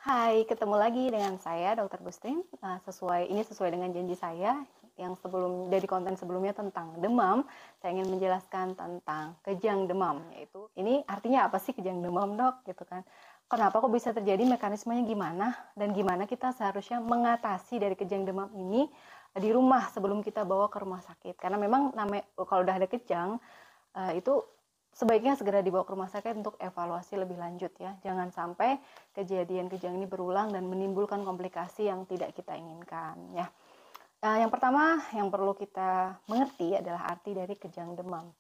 Hai, ketemu lagi dengan saya Dr. Gustin. Sesuai dengan janji saya yang dari konten sebelumnya tentang demam, saya ingin menjelaskan tentang kejang demam, yaitu ini artinya apa sih kejang demam, Dok? Gitu kan. Kenapa kok bisa terjadi, mekanismenya gimana, dan gimana kita seharusnya mengatasi dari kejang demam ini di rumah sebelum kita bawa ke rumah sakit. Karena memang kalau udah ada kejang, itu sebaiknya segera dibawa ke rumah sakit untuk evaluasi lebih lanjut ya. Jangan sampai kejadian kejang ini berulang dan menimbulkan komplikasi yang tidak kita inginkan ya. Yang pertama yang perlu kita mengerti adalah arti dari kejang demam.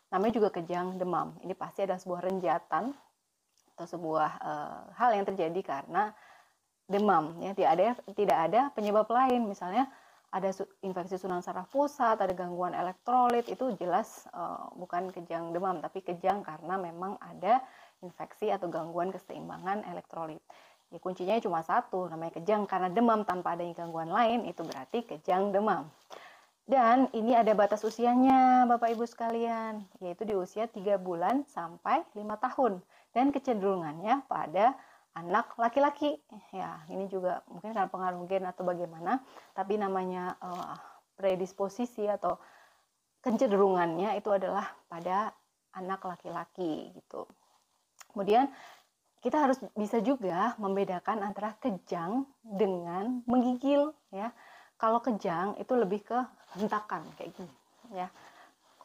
Namanya juga kejang demam. Ini pasti ada sebuah renjatan atau sebuah hal yang terjadi karena demam ya. Tidak ada penyebab lain, misalnya ada infeksi saluran saraf pusat, ada gangguan elektrolit, itu jelas bukan kejang demam, tapi kejang karena memang ada infeksi atau gangguan keseimbangan elektrolit. Ya, kuncinya cuma satu, namanya kejang karena demam tanpa adanya gangguan lain, itu berarti kejang demam. Dan ini ada batas usianya Bapak Ibu sekalian, yaitu di usia 3 bulan sampai 5 tahun. Dan kecenderungannya pada anak laki-laki. Ya, ini juga mungkin karena pengaruh gen atau bagaimana, tapi namanya predisposisi atau kecenderungannya itu adalah pada anak laki-laki gitu. Kemudian kita harus bisa juga membedakan antara kejang dengan menggigil ya. Kalau kejang itu lebih ke hentakan kayak gini ya.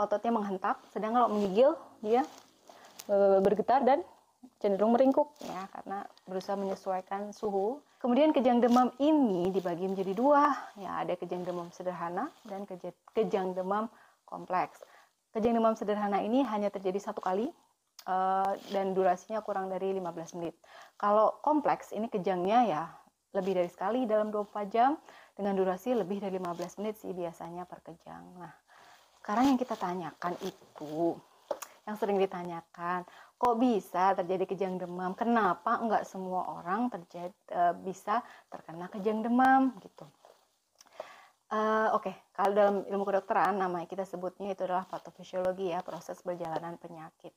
Ototnya menghentak, sedang kalau menggigil dia bergetar dan cenderung meringkuk ya, karena berusaha menyesuaikan suhu. Kemudian kejang demam ini dibagi menjadi dua ya, ada kejang demam sederhana dan kejang demam kompleks. Kejang demam sederhana ini hanya terjadi satu kali dan durasinya kurang dari 15 menit. Kalau kompleks ini kejangnya ya lebih dari sekali dalam 24 jam dengan durasi lebih dari 15 menit sih biasanya per kejang. Nah, sekarang yang kita tanyakan itu, yang sering ditanyakan, kok bisa terjadi kejang demam? Kenapa enggak semua orang bisa terkena kejang demam gitu? Oke, kalau dalam ilmu kedokteran namanya kita sebutnya itu adalah patofisiologi ya, proses berjalanan penyakit.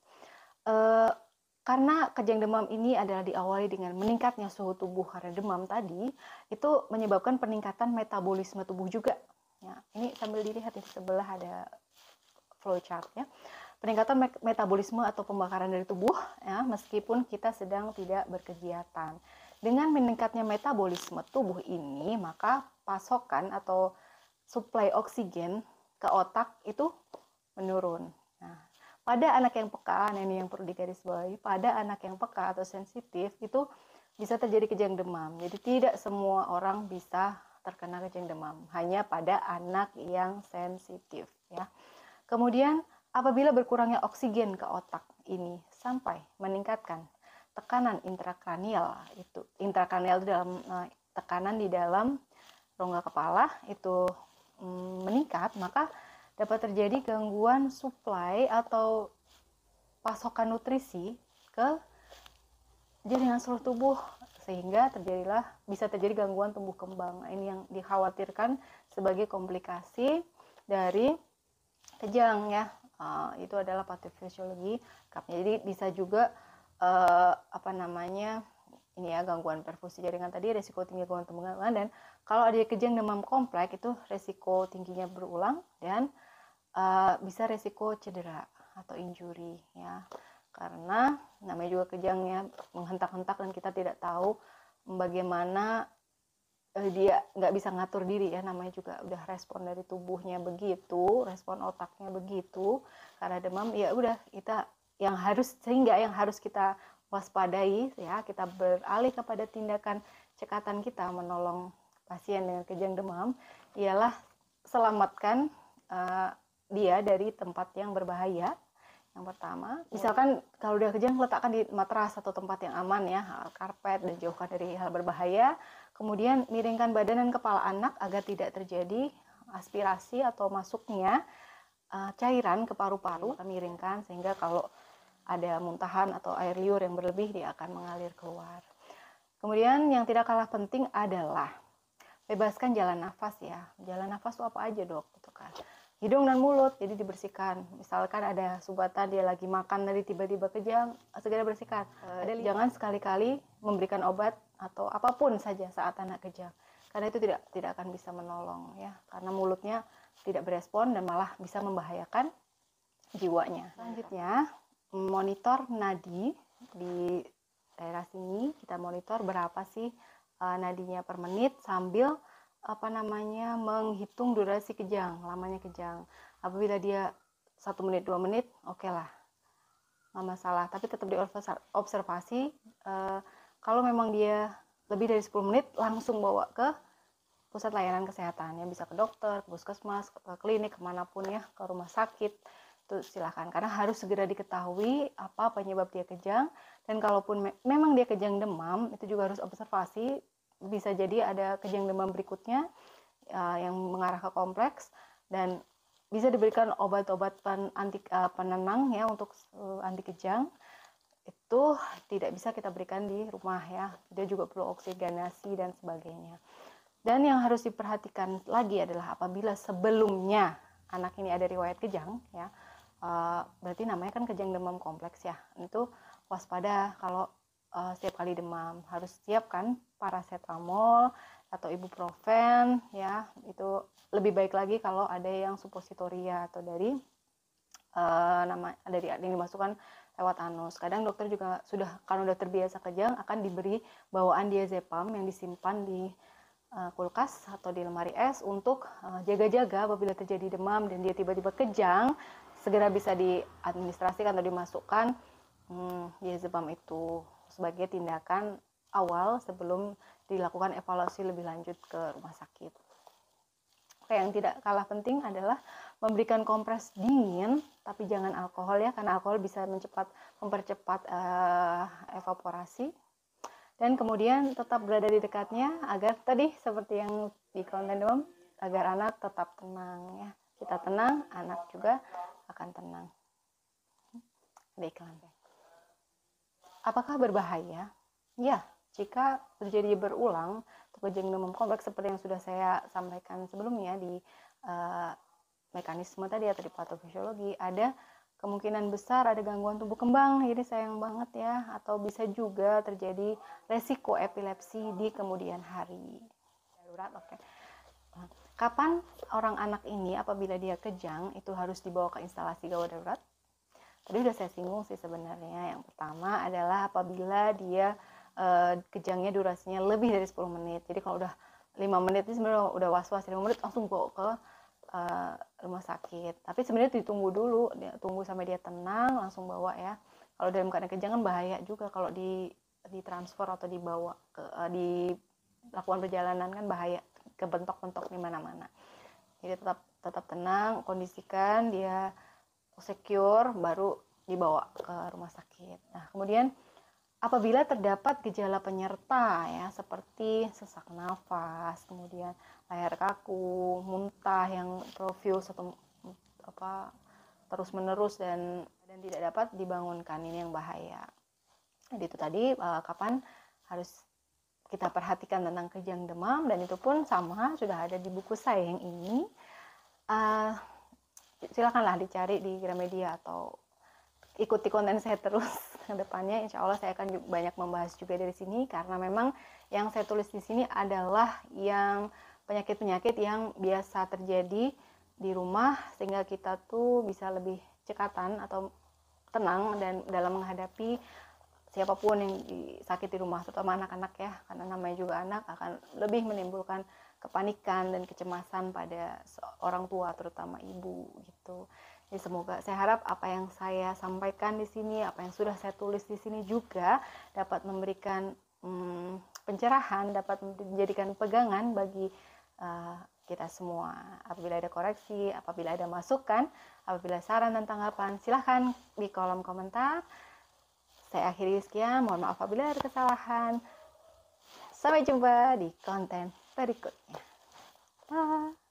Karena kejang demam ini adalah diawali dengan meningkatnya suhu tubuh karena demam tadi, itu menyebabkan peningkatan metabolisme tubuh juga. Ya, ini sambil dilihat di sebelah ada flowchart ya. Peningkatan metabolisme atau pembakaran dari tubuh ya, meskipun kita sedang tidak berkegiatan. Dengan meningkatnya metabolisme tubuh ini, maka pasokan atau suplai oksigen ke otak itu menurun. Nah, pada anak yang peka, nah ini yang perlu digarisbawahi, pada anak yang peka atau sensitif itu bisa terjadi kejang demam. Jadi tidak semua orang bisa terkena kejang demam, hanya pada anak yang sensitif ya. Kemudian apabila berkurangnya oksigen ke otak ini sampai meningkatkan tekanan intrakranial, itu intrakranial itu dalam tekanan di dalam rongga kepala itu meningkat, maka dapat terjadi gangguan suplai atau pasokan nutrisi ke jaringan seluruh tubuh, sehingga bisa terjadi gangguan tumbuh kembang. Ini yang dikhawatirkan sebagai komplikasi dari kejang ya. Itu adalah patofisiologi kapnya. Jadi bisa juga ini ya, gangguan perfusi jaringan tadi, resiko tinggi gangguan tumbuh kembang, dan kalau ada kejang demam kompleks itu resiko tingginya berulang dan bisa resiko cedera atau injury ya, karena namanya juga kejangnya menghentak-hentak dan kita tidak tahu bagaimana dia nggak bisa ngatur diri ya, namanya juga udah respon dari tubuhnya begitu, respon otaknya begitu karena demam, ya udah kita yang harus kita waspadai ya, kita beralih kepada tindakan cekatan kita menolong pasien dengan kejang demam ialah selamatkan dia dari tempat yang berbahaya. Yang pertama, misalkan kalau udah kejang, letakkan di matras atau tempat yang aman ya, karpet, dan jauhkan dari hal berbahaya. Kemudian miringkan badan dan kepala anak agar tidak terjadi aspirasi atau masuknya cairan ke paru-paru. Miringkan sehingga kalau ada muntahan atau air liur yang berlebih, dia akan mengalir keluar. Kemudian yang tidak kalah penting adalah bebaskan jalan nafas ya. Jalan nafas itu apa aja, Dok? Gitu kan. Hidung dan mulut, jadi dibersihkan. Misalkan ada subatan, dia lagi makan dari tiba-tiba kejang, segera bersihkan. Jangan sekali-kali memberikan obat atau apapun saja saat anak kejang, karena itu tidak akan bisa menolong ya, karena mulutnya tidak berespon dan malah bisa membahayakan jiwanya. Selanjutnya, monitor nadi di daerah sini. Kita monitor berapa sih nadinya per menit sambil menghitung durasi kejang, lamanya kejang. Apabila dia 1 menit 2 menit, oke lah, nggak masalah, tapi tetap diobservasi. Kalau memang dia lebih dari 10 menit, langsung bawa ke pusat layanan kesehatan ya, bisa ke dokter, ke puskesmas, ke klinik, kemanapun ya, ke rumah sakit, itu silahkan, karena harus segera diketahui apa penyebab dia kejang. Dan kalaupun memang dia kejang demam, itu juga harus observasi, bisa jadi ada kejang demam berikutnya yang mengarah ke kompleks, dan bisa diberikan obat-obatan penenang ya untuk anti kejang. Itu tidak bisa kita berikan di rumah ya, dia juga perlu oksigenasi dan sebagainya. Dan yang harus diperhatikan lagi adalah apabila sebelumnya anak ini ada riwayat kejang ya, berarti namanya kan kejang demam kompleks ya, itu waspada kalau setiap kali demam harus siapkan paracetamol atau ibuprofen ya. Itu lebih baik lagi kalau ada yang suppositoria atau dari yang dimasukkan lewat anus. Kadang dokter juga kalau udah terbiasa kejang akan diberi bawaan diazepam yang disimpan di kulkas atau di lemari es untuk jaga-jaga apabila terjadi demam dan dia tiba-tiba kejang, segera bisa diadministrasikan atau dimasukkan diazepam itu sebagai tindakan awal sebelum dilakukan evaluasi lebih lanjut ke rumah sakit. Oke, yang tidak kalah penting adalah memberikan kompres dingin, tapi jangan alkohol ya, karena alkohol bisa mempercepat evaporasi. Dan kemudian tetap berada di dekatnya agar tadi seperti yang di konten demam, agar anak tetap tenang ya. Kita tenang, anak juga akan tenang. Ada iklan. Apakah berbahaya? Ya, jika terjadi berulang kejang demam kompleks seperti yang sudah saya sampaikan sebelumnya di mekanisme tadi atau di patofisiologi, ada kemungkinan besar ada gangguan tumbuh kembang, jadi sayang banget ya, atau bisa juga terjadi resiko epilepsi di kemudian hari. Darurat, oke. Kapan orang anak ini apabila dia kejang itu harus dibawa ke instalasi gawat darurat? Tadi udah saya singgung sih sebenarnya. Yang pertama adalah apabila dia kejangnya durasinya lebih dari 10 menit. Jadi kalau udah 5 menit ini sebenarnya udah was-was, 5 menit langsung bawa ke rumah sakit. Tapi sebenarnya ditunggu dulu, tunggu sampai dia tenang, langsung bawa ya. Kalau dalam keadaan kejang kan bahaya juga kalau ditransfer atau dibawa ke dilakukan perjalanan, kan bahaya, kebentok-bentok di mana-mana. Jadi tetap tenang, kondisikan dia secure, baru dibawa ke rumah sakit. Nah, kemudian apabila terdapat gejala penyerta ya, seperti sesak nafas, kemudian leher kaku, muntah yang profuse atau terus-menerus dan tidak dapat dibangunkan, ini yang bahaya. Jadi itu tadi kapan harus kita perhatikan tentang kejang demam, dan itu pun sama sudah ada di buku saya yang ini. Silakanlah dicari di Gramedia atau ikuti konten saya terus ke depannya. Insya Allah saya akan banyak membahas juga dari sini, karena memang yang saya tulis di sini adalah yang penyakit-penyakit yang biasa terjadi di rumah, sehingga kita tuh bisa lebih cekatan atau tenang dan dalam menghadapi siapapun yang sakit di rumah, terutama anak-anak ya, karena namanya juga anak, akan lebih menimbulkan kepanikan dan kecemasan pada orang tua, terutama ibu gitu. Jadi semoga, saya harap apa yang saya sampaikan di sini, apa yang sudah saya tulis di sini juga dapat memberikan pencerahan, dapat menjadikan pegangan bagi kita semua. Apabila ada koreksi, apabila ada masukan, apabila saran dan tanggapan, silahkan di kolom komentar. Saya akhiri sekian, mohon maaf apabila ada kesalahan. Sampai jumpa di konten berikutnya. Bye.